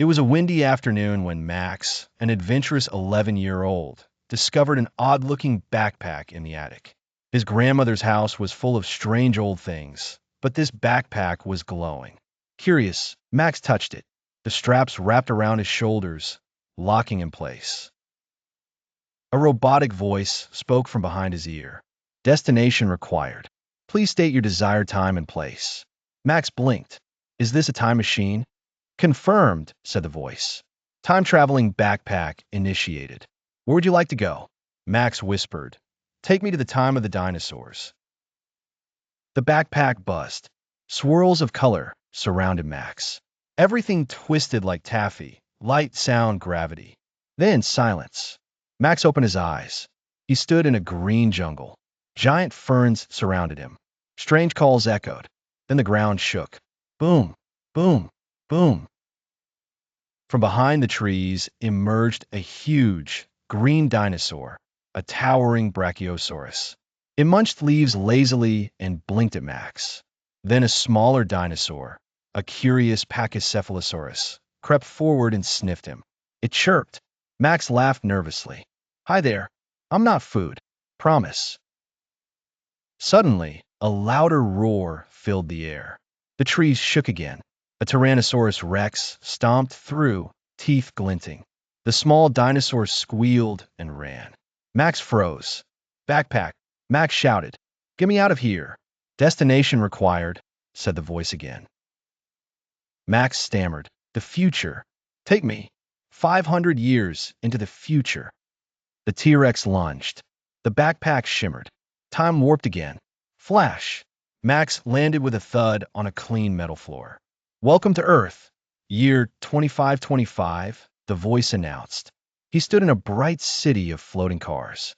It was a windy afternoon when Max, an adventurous 11-year-old, discovered an odd-looking backpack in the attic. His grandmother's house was full of strange old things, but this backpack was glowing. Curious, Max touched it. The straps wrapped around his shoulders, locking in place. A robotic voice spoke from behind his ear. Destination required. Please state your desired time and place. Max blinked. Is this a time machine? Confirmed, said the voice. Time-traveling backpack initiated. Where would you like to go? Max whispered. Take me to the time of the dinosaurs. The backpack buzzed. Swirls of color surrounded Max. Everything twisted like taffy, light, sound, gravity. Then silence. Max opened his eyes. He stood in a green jungle. Giant ferns surrounded him. Strange calls echoed. Then the ground shook. Boom, boom, boom. From behind the trees emerged a huge, green dinosaur, a towering Brachiosaurus. It munched leaves lazily and blinked at Max. Then a smaller dinosaur, a curious Pachycephalosaurus, crept forward and sniffed him. It chirped. Max laughed nervously. Hi there. I'm not food. Promise. Suddenly, a louder roar filled the air. The trees shook again. A Tyrannosaurus rex stomped through, teeth glinting. The small dinosaur squealed and ran. Max froze. Backpack, Max shouted. Get me out of here. Destination required, said the voice again. Max stammered. The future. Take me 500 years into the future. The T-Rex lunged. The backpack shimmered. Time warped again. Flash. Max landed with a thud on a clean metal floor. Welcome to Earth. Year 2525, the voice announced. He stood in a bright city of floating cars.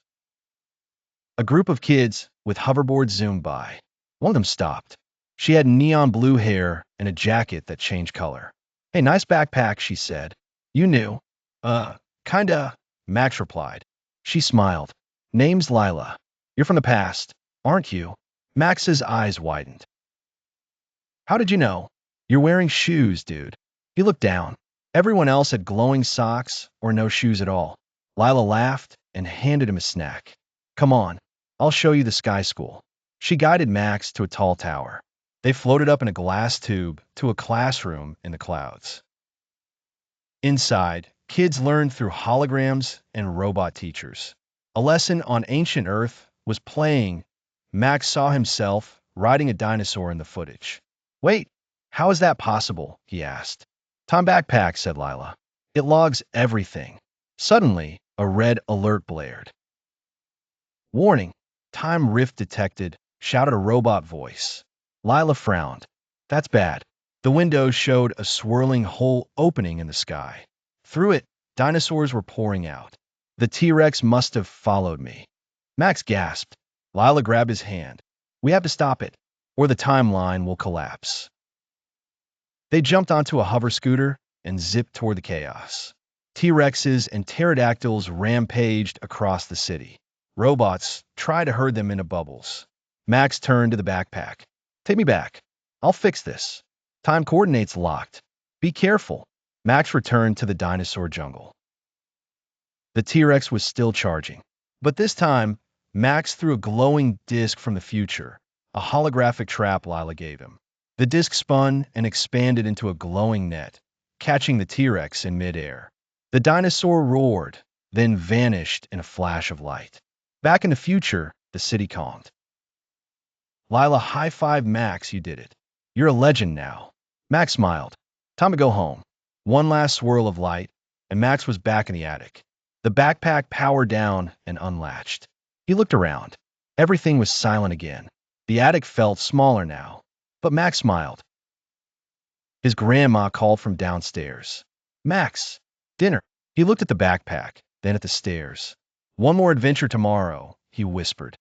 A group of kids with hoverboards zoomed by. One of them stopped. She had neon blue hair and a jacket that changed color. Hey, nice backpack, she said. You knew. Kinda, Max replied. She smiled. Name's Lila. You're from the past, aren't you? Max's eyes widened. How did you know? You're wearing shoes, dude. He looked down. Everyone else had glowing socks or no shoes at all. Lila laughed and handed him a snack. Come on, I'll show you the sky school. She guided Max to a tall tower. They floated up in a glass tube to a classroom in the clouds. Inside, kids learned through holograms and robot teachers. A lesson on ancient Earth was playing. Max saw himself riding a dinosaur in the footage. Wait, how is that possible? He asked. Time backpack, said Lila. It logs everything. Suddenly, a red alert blared. Warning, time rift detected, shouted a robot voice. Lila frowned. That's bad. The window showed a swirling hole opening in the sky. Through it, dinosaurs were pouring out. The T-Rex must have followed me. Max gasped. Lila grabbed his hand. We have to stop it, or the timeline will collapse. They jumped onto a hover scooter and zipped toward the chaos. T-Rexes and pterodactyls rampaged across the city. Robots tried to herd them into bubbles. Max turned to the backpack. Take me back. I'll fix this. Time coordinates locked. Be careful. Max returned to the dinosaur jungle. The T-Rex was still charging. But this time, Max threw a glowing disc from the future, a holographic trap Lila gave him. The disc spun and expanded into a glowing net, catching the T-Rex in midair. The dinosaur roared, then vanished in a flash of light. Back in the future, the city calmed. Lila high-fived Max. You did it. You're a legend now. Max smiled. Time to go home. One last swirl of light, and Max was back in the attic. The backpack powered down and unlatched. He looked around. Everything was silent again. The attic felt smaller now, but Max smiled. His grandma called from downstairs. Max, dinner. He looked at the backpack, then at the stairs. One more adventure tomorrow, he whispered.